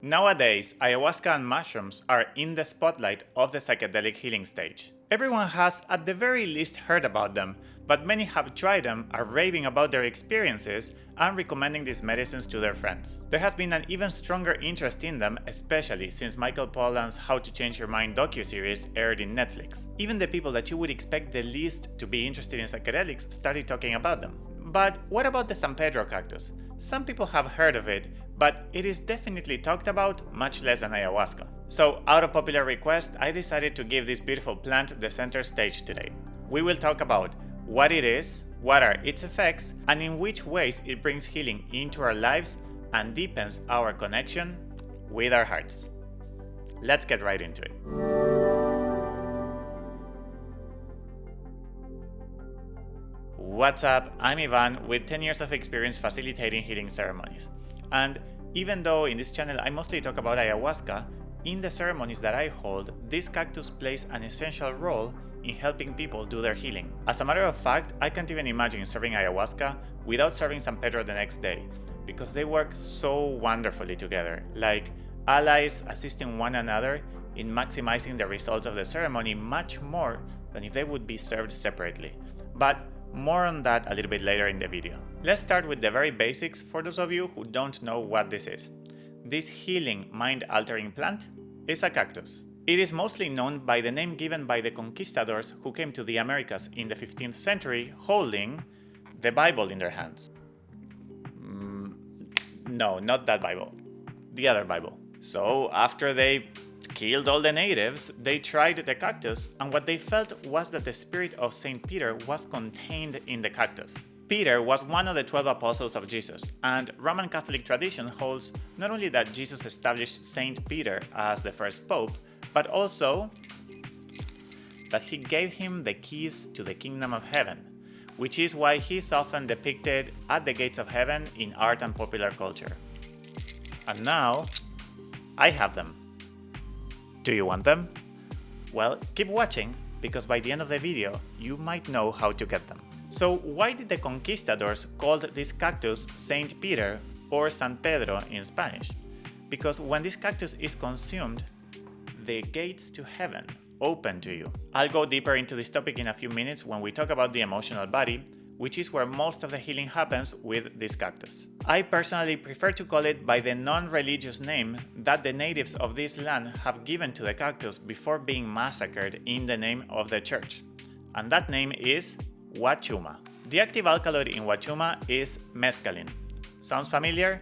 Nowadays, ayahuasca and mushrooms are in the spotlight of the psychedelic healing stage. Everyone has at the very least heard about them, but many have tried them, are raving about their experiences, and recommending these medicines to their friends. There has been an even stronger interest in them, especially since Michael Pollan's How to Change Your Mind docuseries aired in Netflix. Even the people that you would expect the least to be interested in psychedelics started talking about them. But what about the San Pedro Cactus? Some people have heard of it, but it is definitely talked about much less than ayahuasca. So, out of popular request, I decided to give this beautiful plant the center stage today. We will talk about what it is, what are its effects, and in which ways it brings healing into our lives and deepens our connection with our hearts. Let's get right into it. What's up? I'm Ivan with 10 years of experience facilitating healing ceremonies. And even though in this channel I mostly talk about ayahuasca, in the ceremonies that I hold, this cactus plays an essential role in helping people do their healing. As a matter of fact, I can't even imagine serving ayahuasca without serving San Pedro the next day, because they work so wonderfully together, like allies assisting one another in maximizing the results of the ceremony much more than if they would be served separately. But more on that a little bit later in the video. Let's start with the very basics for those of you who don't know what this is. This healing, mind-altering plant is a cactus. It is mostly known by the name given by the conquistadors who came to the Americas in the 15th century holding the Bible in their hands. No, not that Bible. The other Bible. So after they killed all the natives, they tried the cactus, and what they felt was that the spirit of Saint Peter was contained in the cactus. Peter was one of the 12 apostles of Jesus, and Roman Catholic tradition holds not only that Jesus established Saint Peter as the first pope, but also that he gave him the keys to the kingdom of heaven, which is why he is often depicted at the gates of heaven in art and popular culture. And now, I have them. Do you want them? Well, keep watching, because by the end of the video, you might know how to get them. So why did the conquistadors call this cactus Saint Peter or San Pedro in Spanish? Because when this cactus is consumed, the gates to heaven open to you. I'll go deeper into this topic in a few minutes when we talk about the emotional body, which is where most of the healing happens with this cactus. I personally prefer to call it by the non-religious name that the natives of this land have given to the cactus before being massacred in the name of the church. And that name is Huachuma. The active alkaloid in Huachuma is mescaline. Sounds familiar?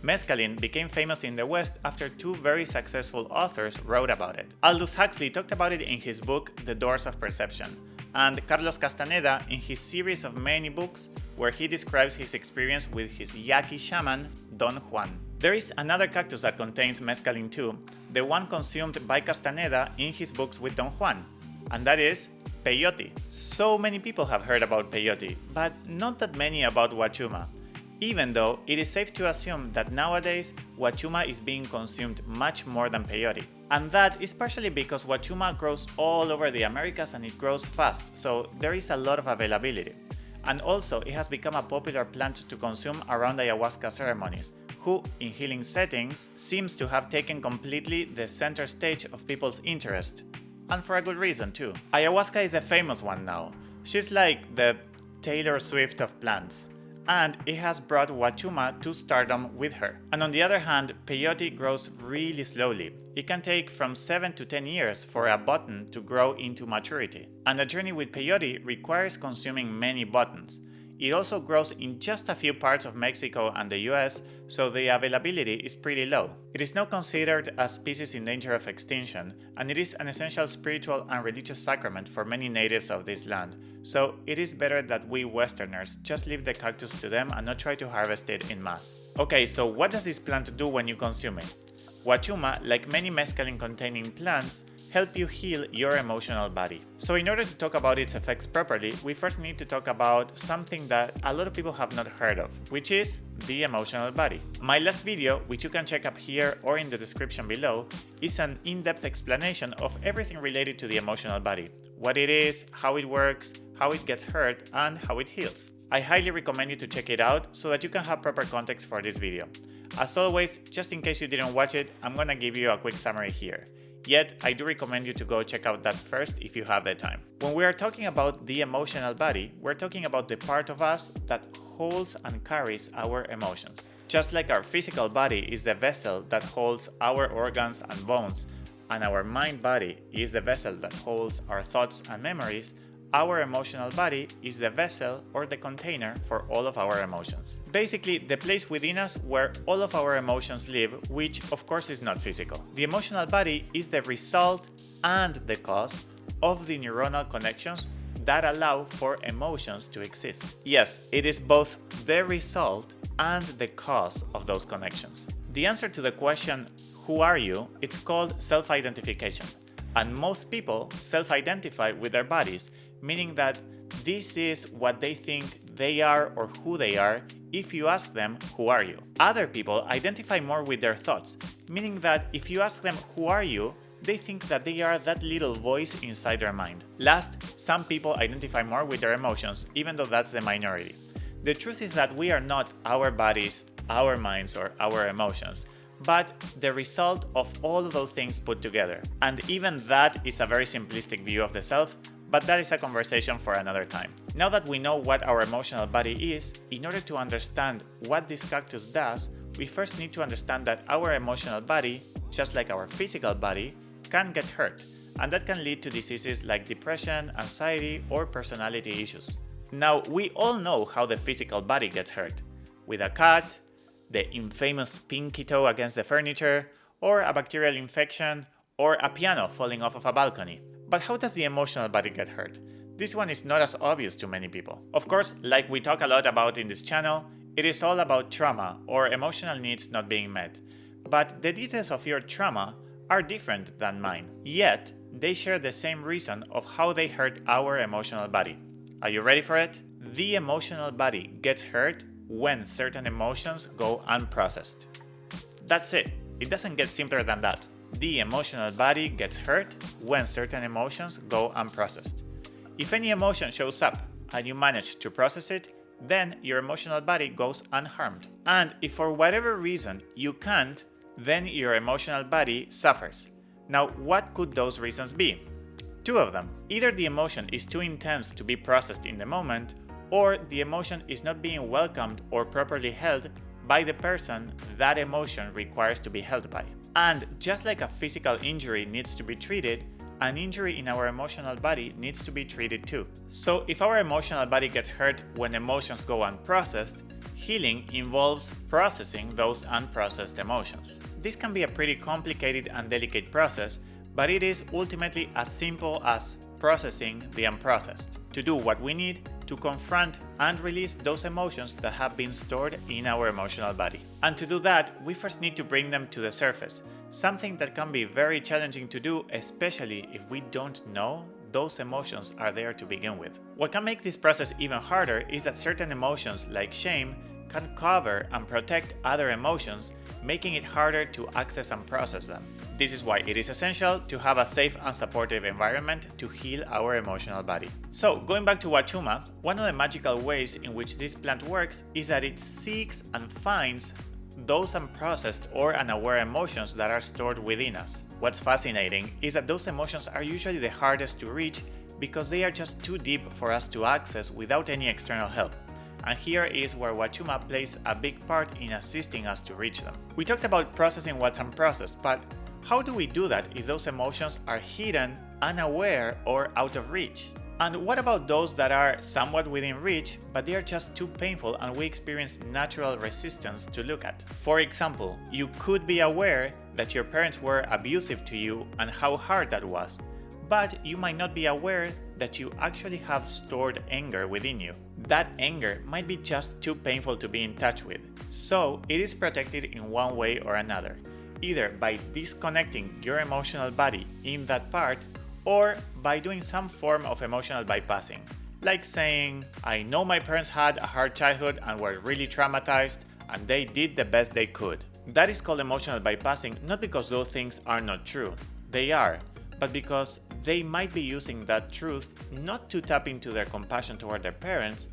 Mescaline became famous in the West after two very successful authors wrote about it. Aldous Huxley talked about it in his book The Doors of Perception, and Carlos Castaneda in his series of many books where he describes his experience with his Yaqui shaman, Don Juan. There is another cactus that contains mescaline too, the one consumed by Castaneda in his books with Don Juan, and that is Peyote. So many people have heard about Peyote, but not that many about Huachuma, even though it is safe to assume that nowadays Huachuma is being consumed much more than Peyote. And that is partially because Huachuma grows all over the Americas and it grows fast, so there is a lot of availability. And also, it has become a popular plant to consume around ayahuasca ceremonies, who, in healing settings, seems to have taken completely the center stage of people's interest. And for a good reason too. Ayahuasca is a famous one now. She's like the Taylor Swift of plants. And it has brought Huachuma to stardom with her. And on the other hand, peyote grows really slowly. It can take from 7 to 10 years for a button to grow into maturity. And the journey with peyote requires consuming many buttons. It also grows in just a few parts of Mexico and the US, so the availability is pretty low. It is now considered a species in danger of extinction, and it is an essential spiritual and religious sacrament for many natives of this land. So it is better that we Westerners just leave the cactus to them and not try to harvest it in mass. Okay, so what does this plant do when you consume it? Huachuma, like many mescaline-containing plants, help you heal your emotional body. So in order to talk about its effects properly, we first need to talk about something that a lot of people have not heard of, which is the emotional body. My last video, which you can check up here or in the description below, is an in-depth explanation of everything related to the emotional body, what it is, how it works, how it gets hurt, and how it heals. I highly recommend you to check it out so that you can have proper context for this video. As always, just in case you didn't watch it, I'm gonna give you a quick summary here. Yet, I do recommend you to go check out that first if you have the time. When we are talking about the emotional body, we're talking about the part of us that holds and carries our emotions. Just like our physical body is the vessel that holds our organs and bones, and our mind body is the vessel that holds our thoughts and memories, our emotional body is the vessel or the container for all of our emotions. Basically, the place within us where all of our emotions live, which of course is not physical. The emotional body is the result and the cause of the neuronal connections that allow for emotions to exist. Yes, it is both the result and the cause of those connections. The answer to the question, who are you? It's called self-identification. And most people self-identify with their bodies, meaning that this is what they think they are or who they are if you ask them, who are you? Other people identify more with their thoughts, meaning that if you ask them, who are you? They think that they are that little voice inside their mind. Last, some people identify more with their emotions, even though that's the minority. The truth is that we are not our bodies, our minds, or our emotions, but the result of all of those things put together. And even that is a very simplistic view of the self, but that is a conversation for another time. Now that we know what our emotional body is, in order to understand what this cactus does, we first need to understand that our emotional body, just like our physical body, can get hurt, and that can lead to diseases like depression, anxiety, or personality issues. Now, we all know how the physical body gets hurt, with a cut, the infamous pinky toe against the furniture, or a bacterial infection, or a piano falling off of a balcony. But how does the emotional body get hurt? This one is not as obvious to many people. Of course, like we talk a lot about in this channel, it is all about trauma or emotional needs not being met. But the details of your trauma are different than mine. Yet, they share the same reason of how they hurt our emotional body. Are you ready for it? The emotional body gets hurt when certain emotions go unprocessed. That's it. It doesn't get simpler than that. The emotional body gets hurt when certain emotions go unprocessed. If any emotion shows up and you manage to process it, then your emotional body goes unharmed. And if for whatever reason you can't, then your emotional body suffers. Now, what could those reasons be? Two of them. Either the emotion is too intense to be processed in the moment, or the emotion is not being welcomed or properly held by the person that emotion requires to be held by. And just like a physical injury needs to be treated, an injury in our emotional body needs to be treated too. So if our emotional body gets hurt when emotions go unprocessed, healing involves processing those unprocessed emotions. This can be a pretty complicated and delicate process, but it is ultimately as simple as processing the unprocessed to do what we need to confront and release those emotions that have been stored in our emotional body. And to do that, we first need to bring them to the surface, something that can be very challenging to do, especially if we don't know those emotions are there to begin with. What can make this process even harder is that certain emotions, like shame, can cover and protect other emotions, making it harder to access and process them. This is why it is essential to have a safe and supportive environment to heal our emotional body. So, going back to Huachuma, one of the magical ways in which this plant works is that it seeks and finds those unprocessed or unaware emotions that are stored within us. What's fascinating is that those emotions are usually the hardest to reach because they are just too deep for us to access without any external help. And here is where Huachuma plays a big part in assisting us to reach them. We talked about processing what's unprocessed, but how do we do that if those emotions are hidden, unaware, or out of reach? And what about those that are somewhat within reach, but they are just too painful and we experience natural resistance to look at? For example, you could be aware that your parents were abusive to you and how hard that was, but you might not be aware that you actually have stored anger within you. That anger might be just too painful to be in touch with, so it is protected in one way or another, either by disconnecting your emotional body in that part or by doing some form of emotional bypassing, like saying, I know my parents had a hard childhood and were really traumatized and they did the best they could. That is called emotional bypassing, not because those things are not true, they are, but because they might be using that truth not to tap into their compassion toward their parents,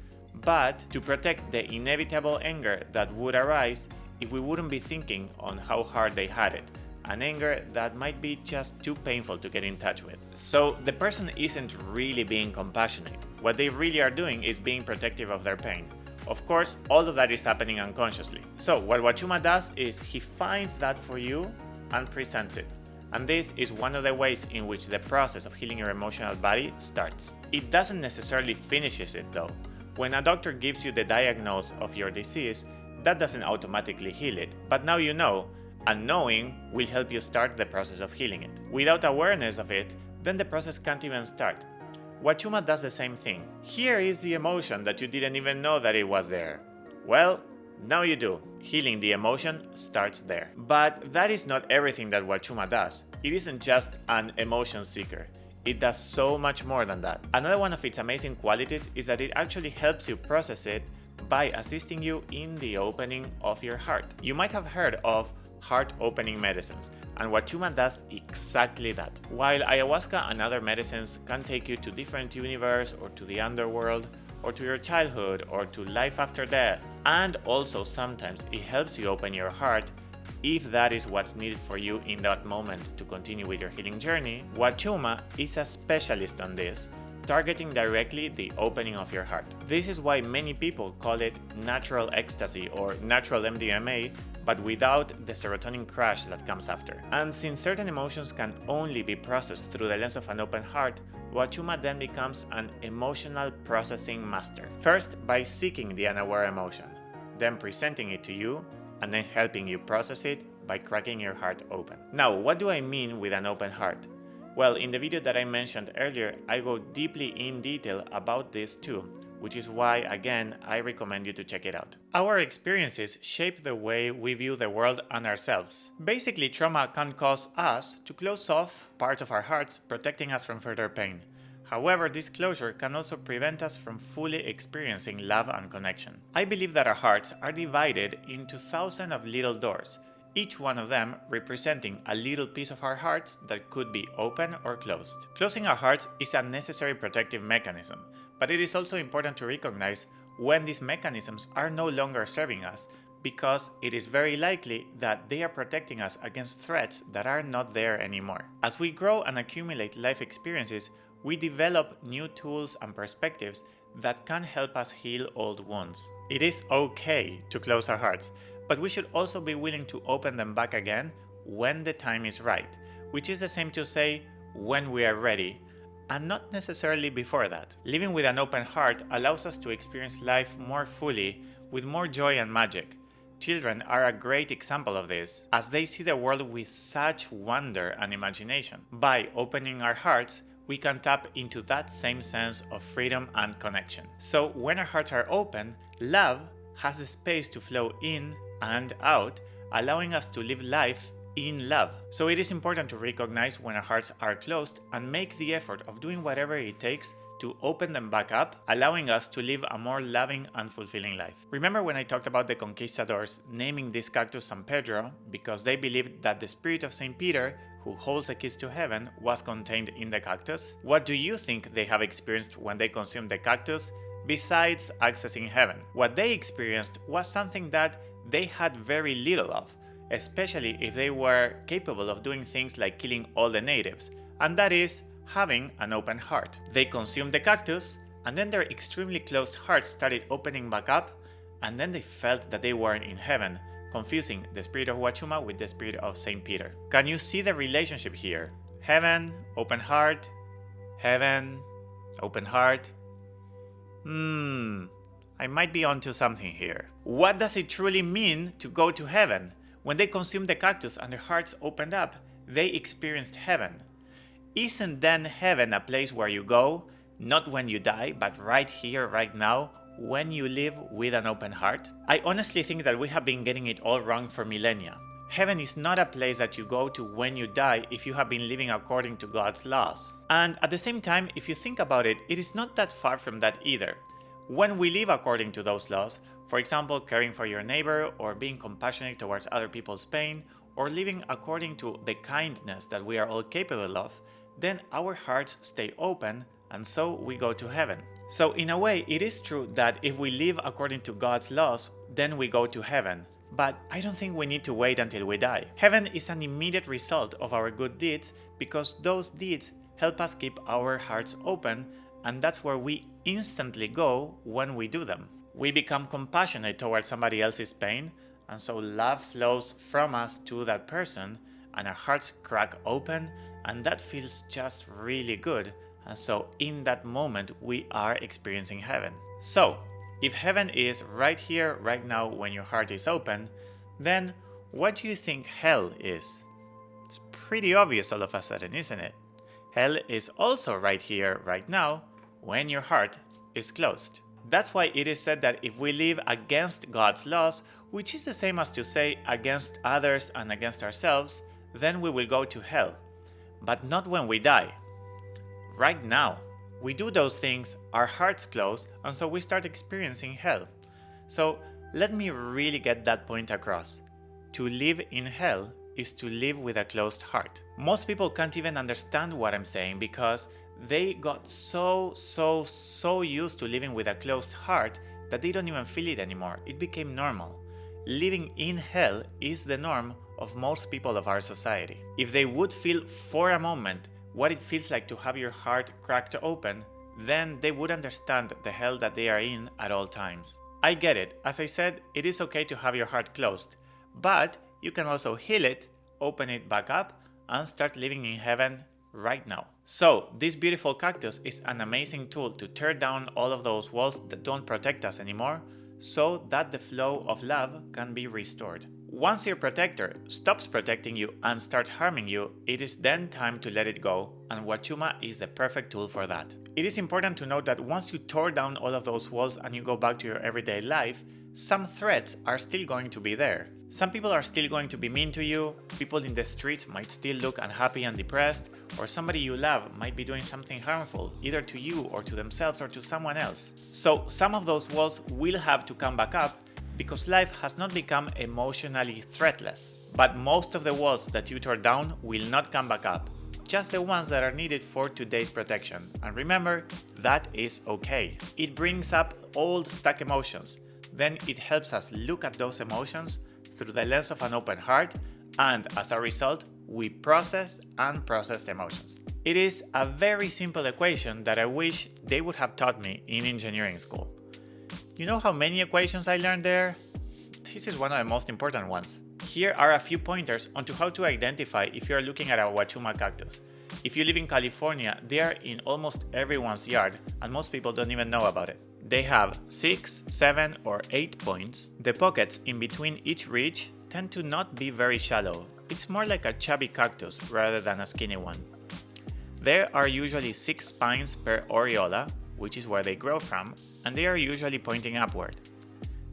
but to protect the inevitable anger that would arise if we wouldn't be thinking on how hard they had it, an anger that might be just too painful to get in touch with. So the person isn't really being compassionate. What they really are doing is being protective of their pain. Of course, all of that is happening unconsciously. So what Huachuma does is he finds that for you and presents it. And this is one of the ways in which the process of healing your emotional body starts. It doesn't necessarily finishes it though. When a doctor gives you the diagnosis of your disease, that doesn't automatically heal it, but now you know, and knowing will help you start the process of healing it. Without awareness of it, then the process can't even start. Huachuma does the same thing. Here is the emotion that you didn't even know that it was there. Well, now you do. Healing the emotion starts there. But that is not everything that Huachuma does. It isn't just an emotion seeker. It does so much more than that. Another one of its amazing qualities is that it actually helps you process it by assisting you in the opening of your heart. You might have heard of heart opening medicines, and Huachuma does exactly that. While ayahuasca and other medicines can take you to different universe or to the underworld or to your childhood or to life after death, and also sometimes it helps you open your heart if that is what's needed for you in that moment to continue with your healing journey, Huachuma is a specialist on this, targeting directly the opening of your heart. This is why many people call it natural ecstasy or natural MDMA, but without the serotonin crash that comes after. And since certain emotions can only be processed through the lens of an open heart, Huachuma then becomes an emotional processing master. First, by seeking the unaware emotion, then presenting it to you, and then helping you process it by cracking your heart open. Now, what do I mean with an open heart? Well, in the video that I mentioned earlier, I go deeply in detail about this too, which is why, again, I recommend you to check it out. Our experiences shape the way we view the world and ourselves. Basically, trauma can cause us to close off parts of our hearts, protecting us from further pain. However, this closure can also prevent us from fully experiencing love and connection. I believe that our hearts are divided into thousands of little doors, each one of them representing a little piece of our hearts that could be open or closed. Closing our hearts is a necessary protective mechanism, but it is also important to recognize when these mechanisms are no longer serving us, because it is very likely that they are protecting us against threats that are not there anymore. As we grow and accumulate life experiences, we develop new tools and perspectives that can help us heal old wounds. It is okay to close our hearts, but we should also be willing to open them back again when the time is right, which is the same to say when we are ready, and not necessarily before that. Living with an open heart allows us to experience life more fully, with more joy and magic. Children are a great example of this, as they see the world with such wonder and imagination. By opening our hearts, we can tap into that same sense of freedom and connection. So when our hearts are open, love has the space to flow in and out, allowing us to live life in love. So it is important to recognize when our hearts are closed and make the effort of doing whatever it takes to open them back up, allowing us to live a more loving and fulfilling life. Remember when I talked about the conquistadors naming this cactus San Pedro because they believed that the spirit of Saint Peter, who holds the keys to heaven, was contained in the cactus? What do you think they have experienced when they consumed the cactus, besides accessing heaven? What they experienced was something that they had very little of, especially if they were capable of doing things like killing all the natives, and that is having an open heart. They consumed the cactus, and then their extremely closed hearts started opening back up, and then they felt that they weren't in heaven, confusing the spirit of Huachuma with the spirit of Saint Peter. Can you see the relationship here? Heaven, open heart, heaven, open heart. I might be onto something here. What does it truly mean to go to heaven? When they consumed the cactus and their hearts opened up, they experienced heaven. Isn't then heaven a place where you go, not when you die, but right here, right now, when you live with an open heart? I honestly think that we have been getting it all wrong for millennia. Heaven is not a place that you go to when you die if you have been living according to God's laws. And at the same time, if you think about it, it is not that far from that either. When we live according to those laws, for example, caring for your neighbor or being compassionate towards other people's pain, or living according to the kindness that we are all capable of, then our hearts stay open, and so we go to heaven. So in a way, it is true that if we live according to God's laws, then we go to heaven. but I don't think we need to wait until we die. Heaven is an immediate result of our good deeds because those deeds help us keep our hearts open, and that's where we instantly go when we do them. We become compassionate towards somebody else's pain, and so love flows from us to that person, and our hearts crack open, and that feels just really good. And so in that moment, we are experiencing heaven. So, if heaven is right here, right now, when your heart is open, then what do you think hell is? It's pretty obvious all of a sudden, isn't it? Hell is also right here, right now, when your heart is closed. That's why it is said that if we live against God's laws, which is the same as to say against others and against ourselves, then we will go to hell. But not when we die. Right now, we do those things, our hearts close, and so we start experiencing hell. So let me really get that point across. To live in hell is to live with a closed heart. Most people can't even understand what I'm saying because they got so used to living with a closed heart that they don't even feel it anymore. It became normal. Living in hell is the norm of most people of our society. If they would feel for a moment what it feels like to have your heart cracked open, then they would understand the hell that they are in at all times. I get it. As I said, it is okay to have your heart closed, but you can also heal it, open it back up, and start living in heaven right now. So, this beautiful cactus is an amazing tool to tear down all of those walls that don't protect us anymore, so that the flow of love can be restored. Once your protector stops protecting you and starts harming you, it is then time to let it go, and Huachuma is the perfect tool for that. It is important to note that once you tore down all of those walls and you go back to your everyday life, some threats are still going to be there. Some people are still going to be mean to you, people in the streets might still look unhappy and depressed, or somebody you love might be doing something harmful, either to you or to themselves or to someone else. So some of those walls will have to come back up because life has not become emotionally threatless. But most of the walls that you tore down will not come back up, just the ones that are needed for today's protection. And remember, that is okay. It brings up old stuck emotions. Then it helps us look at those emotions through the lens of an open heart, and as a result, we process unprocessed emotions. It is a very simple equation that I wish they would have taught me in engineering school. You know how many equations I learned there? This is one of the most important ones. Here are a few pointers onto how to identify if you're looking at a Huachuma cactus. If you live in California, they are in almost everyone's yard, and most people don't even know about it. They have 6, 7, or 8 points. The pockets in between each ridge tend to not be very shallow. It's more like a chubby cactus rather than a skinny one. There are usually 6 spines per aureola, which is where they grow from, and they are usually pointing upward.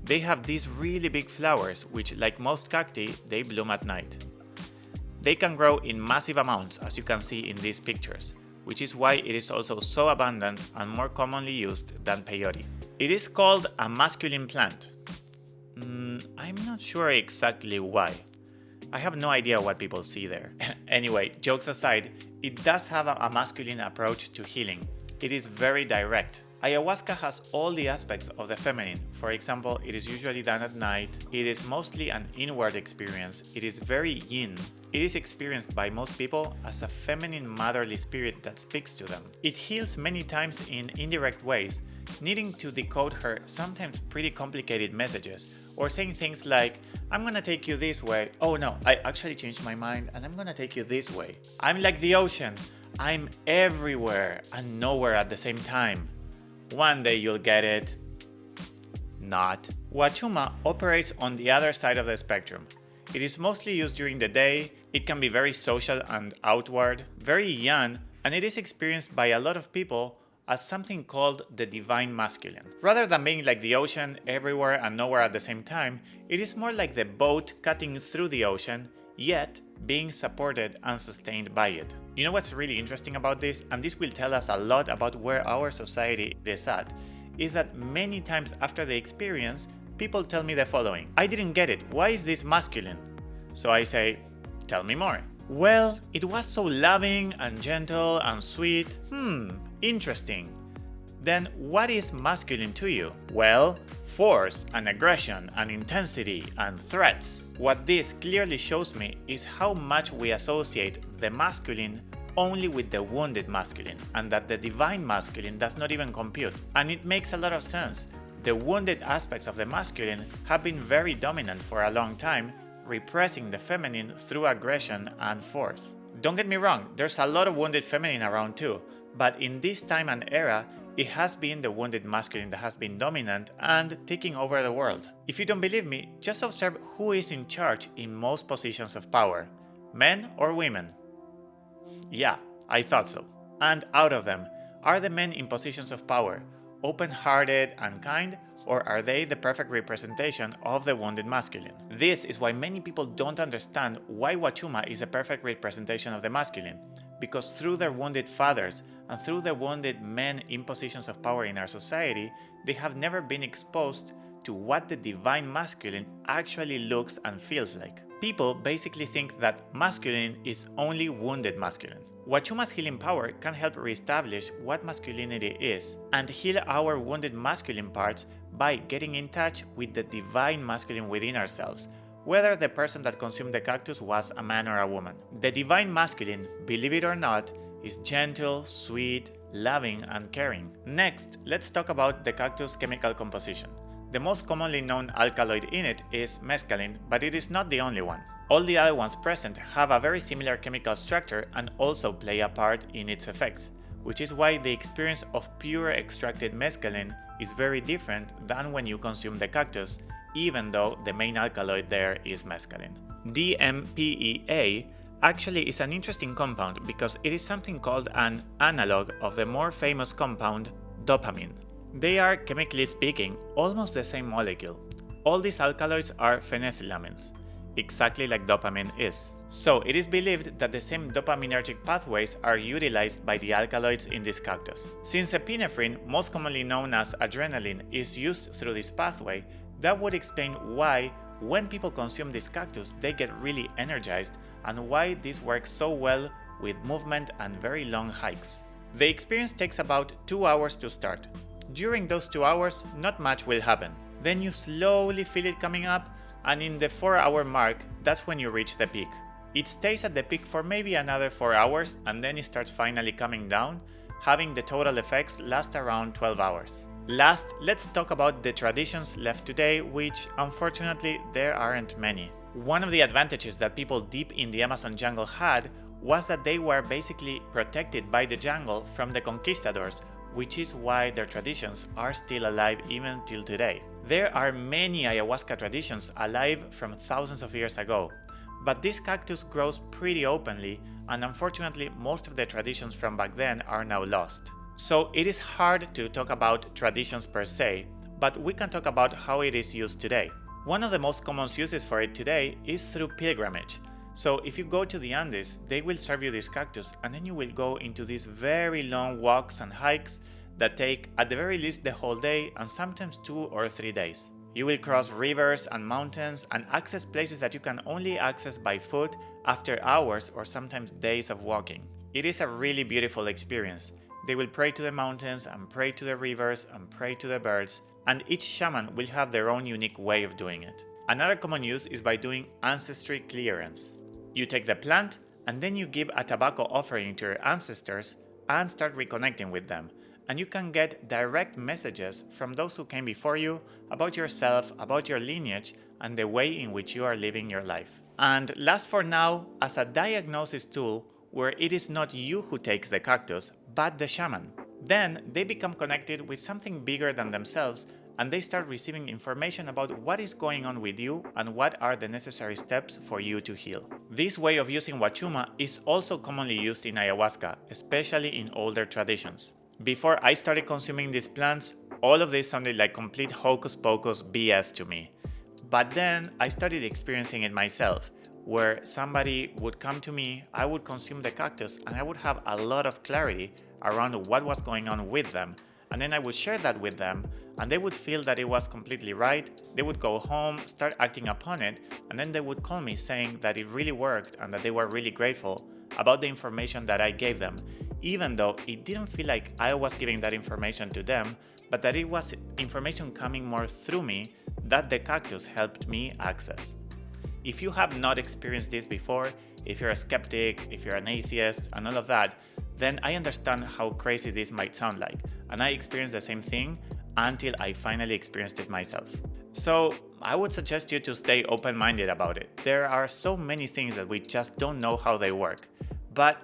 They have these really big flowers, which, like most cacti, they bloom at night. They can grow in massive amounts, as you can see in these pictures, which is why it is also so abundant and more commonly used than peyote. It is called a masculine plant. I'm not sure exactly why. I have no idea what people see there. Anyway, jokes aside, it does have a masculine approach to healing. It is very direct. Ayahuasca has all the aspects of the feminine. For example, it is usually done at night. It is mostly an inward experience. It is very yin. It is experienced by most people as a feminine motherly spirit that speaks to them. It heals many times in indirect ways, needing to decode her sometimes pretty complicated messages, or saying things like, I'm gonna take you this way. Oh no, I actually changed my mind and I'm gonna take you this way. I'm like the ocean. I'm everywhere and nowhere at the same time. One day you'll get it. Not. Huachuma operates on the other side of the spectrum. It is mostly used during the day, it can be very social and outward, very young, and it is experienced by a lot of people as something called the divine masculine. Rather than being like the ocean everywhere and nowhere at the same time, it is more like the boat cutting through the ocean, yet being supported and sustained by it. You know what's really interesting about this, and this will tell us a lot about where our society is at, is that many times after the experience, people tell me the following: I didn't get it, why is this masculine? So I say, tell me more. Well, it was so loving and gentle and sweet. Interesting. Then what is masculine to you? Well, force and aggression and intensity and threats. What this clearly shows me is how much we associate the masculine only with the wounded masculine, and that the divine masculine does not even compute. And it makes a lot of sense. The wounded aspects of the masculine have been very dominant for a long time, repressing the feminine through aggression and force. Don't get me wrong, there's a lot of wounded feminine around too, but in this time and era, it has been the wounded masculine that has been dominant and taking over the world. If you don't believe me, just observe who is in charge in most positions of power, men or women. Yeah, I thought so. And out of them, are the men in positions of power open-hearted and kind, or are they the perfect representation of the wounded masculine? This is why many people don't understand why Huachuma is a perfect representation of the masculine, because through their wounded fathers and through the wounded men in positions of power in our society, they have never been exposed to what the divine masculine actually looks and feels like. People basically think that masculine is only wounded masculine. Huachuma's healing power can help reestablish what masculinity is and heal our wounded masculine parts by getting in touch with the divine masculine within ourselves, whether the person that consumed the cactus was a man or a woman. The divine masculine, believe it or not, is gentle, sweet, loving, and caring. Next, let's talk about the cactus chemical composition. The most commonly known alkaloid in it is mescaline, but it is not the only one. All the other ones present have a very similar chemical structure and also play a part in its effects, which is why the experience of pure extracted mescaline is very different than when you consume the cactus, even though the main alkaloid there is mescaline. DMPEA actually is an interesting compound because it is something called an analog of the more famous compound dopamine. They are, chemically speaking, almost the same molecule. All these alkaloids are phenethylamines, exactly like dopamine is. So it is believed that the same dopaminergic pathways are utilized by the alkaloids in this cactus. Since epinephrine, most commonly known as adrenaline, is used through this pathway, that would explain why when people consume this cactus they get really energized and why this works so well with movement and very long hikes. The experience takes about 2 hours to start. During those 2 hours, not much will happen. Then you slowly feel it coming up, and in the 4-hour mark, that's when you reach the peak. It stays at the peak for maybe another 4 hours, and then it starts finally coming down, having the total effects last around 12 hours. Last, let's talk about the traditions left today, which unfortunately there aren't many. One of the advantages that people deep in the Amazon jungle had was that they were basically protected by the jungle from the conquistadors, which is why their traditions are still alive even till today. There are many ayahuasca traditions alive from thousands of years ago, but this cactus grows pretty openly, and unfortunately most of the traditions from back then are now lost. So it is hard to talk about traditions per se, but we can talk about how it is used today. One of the most common uses for it today is through pilgrimage. So if you go to the Andes, they will serve you this cactus, and then you will go into these very long walks and hikes that take at the very least the whole day and sometimes 2 or 3 days. You will cross rivers and mountains and access places that you can only access by foot after hours or sometimes days of walking. It is a really beautiful experience. They will pray to the mountains and pray to the rivers and pray to the birds, and each shaman will have their own unique way of doing it. Another common use is by doing ancestry clearance. You take the plant and then you give a tobacco offering to your ancestors and start reconnecting with them. And you can get direct messages from those who came before you about yourself, about your lineage, and the way in which you are living your life. And last for now, as a diagnosis tool where it is not you who takes the cactus, but the shaman. Then they become connected with something bigger than themselves, and they start receiving information about what is going on with you and what are the necessary steps for you to heal. This way of using Huachuma is also commonly used in ayahuasca, especially in older traditions. Before I started consuming these plants, all of this sounded like complete hocus pocus BS to me. But then I started experiencing it myself, where somebody would come to me, I would consume the cactus, and I would have a lot of clarity around what was going on with them. And then I would share that with them, and they would feel that it was completely right. They would go home, start acting upon it, and then they would call me saying that it really worked and that they were really grateful about the information that I gave them, even though it didn't feel like I was giving that information to them, but that it was information coming more through me that the cactus helped me access. If you have not experienced this before, if you're a skeptic, if you're an atheist, and all of that, then I understand how crazy this might sound like, and I experienced the same thing until I finally experienced it myself. So I would suggest you to stay open-minded about it. There are so many things that we just don't know how they work, but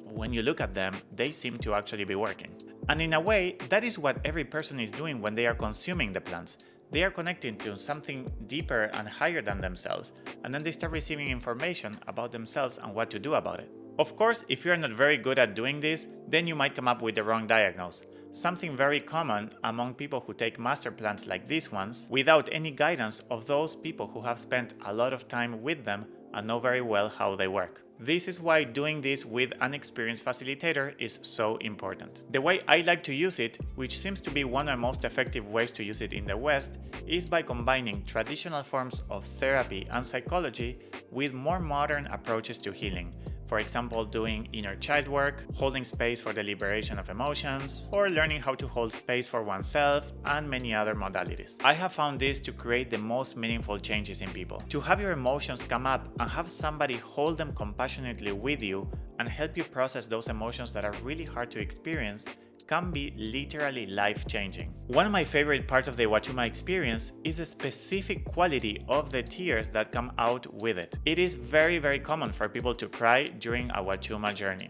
when you look at them, they seem to actually be working. And in a way, that is what every person is doing when they are consuming the plants. They are connecting to something deeper and higher than themselves, and then they start receiving information about themselves and what to do about it. Of course, if you're not very good at doing this, then you might come up with the wrong diagnosis. Something very common among people who take master plants like these ones, without any guidance of those people who have spent a lot of time with them and know very well how they work. This is why doing this with an experienced facilitator is so important. The way I like to use it, which seems to be one of the most effective ways to use it in the West, is by combining traditional forms of therapy and psychology with more modern approaches to healing. For example, doing inner child work, holding space for the liberation of emotions, or learning how to hold space for oneself, and many other modalities. I have found this to create the most meaningful changes in people. To have your emotions come up and have somebody hold them compassionately with you and help you process those emotions that are really hard to experience can be literally life-changing. One of my favorite parts of the Huachuma experience is the specific quality of the tears that come out with it. It is very, very common for people to cry during a Huachuma journey.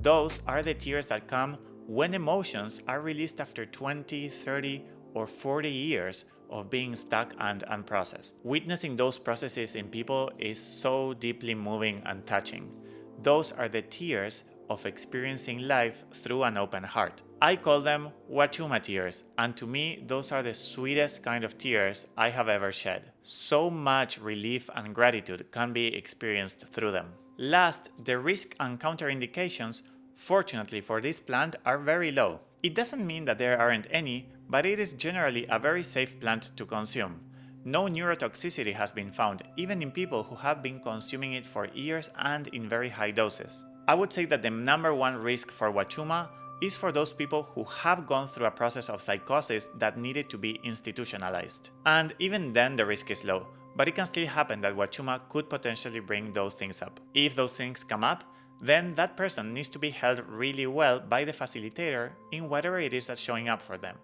Those are the tears that come when emotions are released after 20, 30, or 40 years of being stuck and unprocessed. Witnessing those processes in people is so deeply moving and touching. Those are the tears of experiencing life through an open heart. I call them Huachuma tears, and to me, those are the sweetest kind of tears I have ever shed. So much relief and gratitude can be experienced through them. Last, the risk and contraindications, fortunately for this plant, are very low. It doesn't mean that there aren't any, but it is generally a very safe plant to consume. No neurotoxicity has been found, even in people who have been consuming it for years and in very high doses. I would say that the number one risk for Huachuma is for those people who have gone through a process of psychosis that needed to be institutionalized. And even then the risk is low, but it can still happen that Huachuma could potentially bring those things up. If those things come up, then that person needs to be held really well by the facilitator in whatever it is that's showing up for them.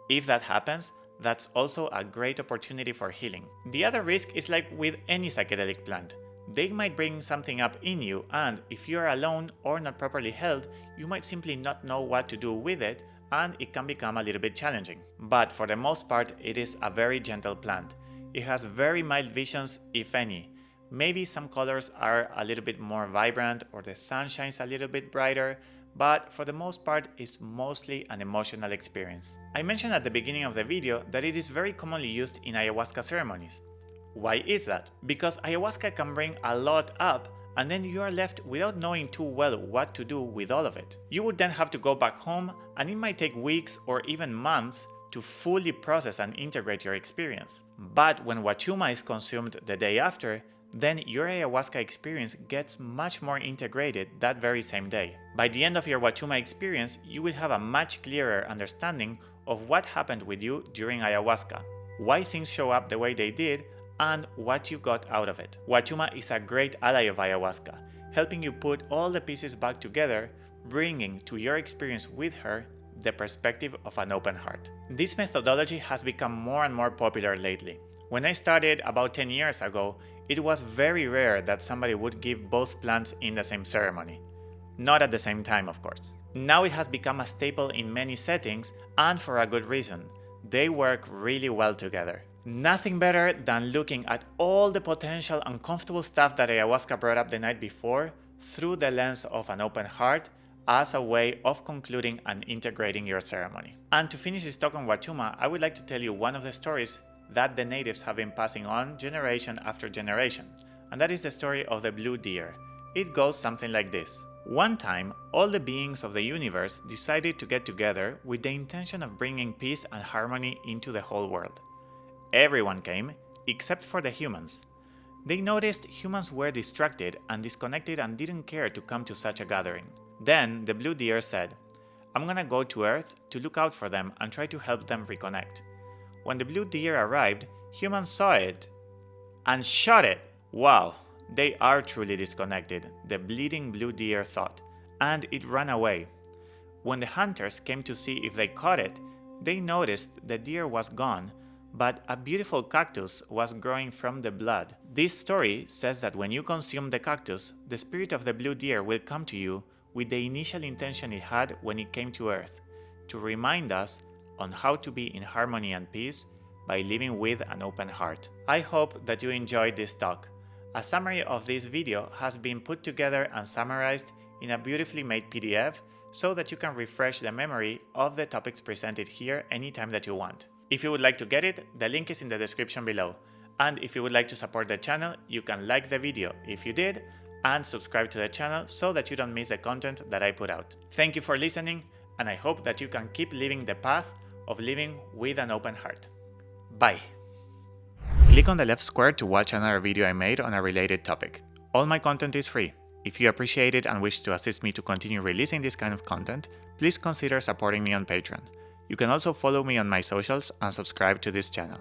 If that happens, that's also a great opportunity for healing. The other risk is like with any psychedelic plant. They might bring something up in you, and if you're alone or not properly held, you might simply not know what to do with it, and it can become a little bit challenging. But for the most part, it is a very gentle plant. It has very mild visions, if any. Maybe some colors are a little bit more vibrant or the sun shines a little bit brighter, but for the most part, it's mostly an emotional experience. I mentioned at the beginning of the video that it is very commonly used in ayahuasca ceremonies. Why is that? Because ayahuasca can bring a lot up, and then you are left without knowing too well what to do with all of it. You would then have to go back home, and it might take weeks or even months to fully process and integrate your experience. But when Huachuma is consumed the day after, then your ayahuasca experience gets much more integrated that very same day. By the end of your Huachuma experience, you will have a much clearer understanding of what happened with you during ayahuasca, why things show up the way they did, and what you got out of it. Huachuma is a great ally of ayahuasca, helping you put all the pieces back together, bringing to your experience with her the perspective of an open heart. This methodology has become more and more popular lately. When I started about 10 years ago, it was very rare that somebody would give both plants in the same ceremony. Not at the same time, of course. Now it has become a staple in many settings, and for a good reason. They work really well together. Nothing better than looking at all the potential uncomfortable stuff that ayahuasca brought up the night before through the lens of an open heart as a way of concluding and integrating your ceremony. And to finish this talk on Huachuma, I would like to tell you one of the stories that the natives have been passing on generation after generation, and that is the story of the blue deer. It goes something like this. One time, all the beings of the universe decided to get together with the intention of bringing peace and harmony into the whole world. Everyone came, except for the humans. They noticed humans were distracted and disconnected and didn't care to come to such a gathering. Then the blue deer said, "I'm gonna go to Earth to look out for them and try to help them reconnect." When the blue deer arrived, humans saw it and shot it. Wow, they are truly disconnected, the bleeding blue deer thought, and it ran away. When the hunters came to see if they caught it, they noticed the deer was gone, but a beautiful cactus was growing from the blood. This story says that when you consume the cactus, the spirit of the blue deer will come to you with the initial intention it had when it came to Earth, to remind us on how to be in harmony and peace by living with an open heart. I hope that you enjoyed this talk. A summary of this video has been put together and summarized in a beautifully made PDF so that you can refresh the memory of the topics presented here anytime that you want. If you would like to get it, the link is in the description below. And if you would like to support the channel, you can like the video if you did, and subscribe to the channel so that you don't miss the content that I put out. Thank you for listening, and I hope that you can keep living the path of living with an open heart. Bye! Click on the left square to watch another video I made on a related topic. All my content is free. If you appreciate it and wish to assist me to continue releasing this kind of content, please consider supporting me on Patreon. You can also follow me on my socials and subscribe to this channel.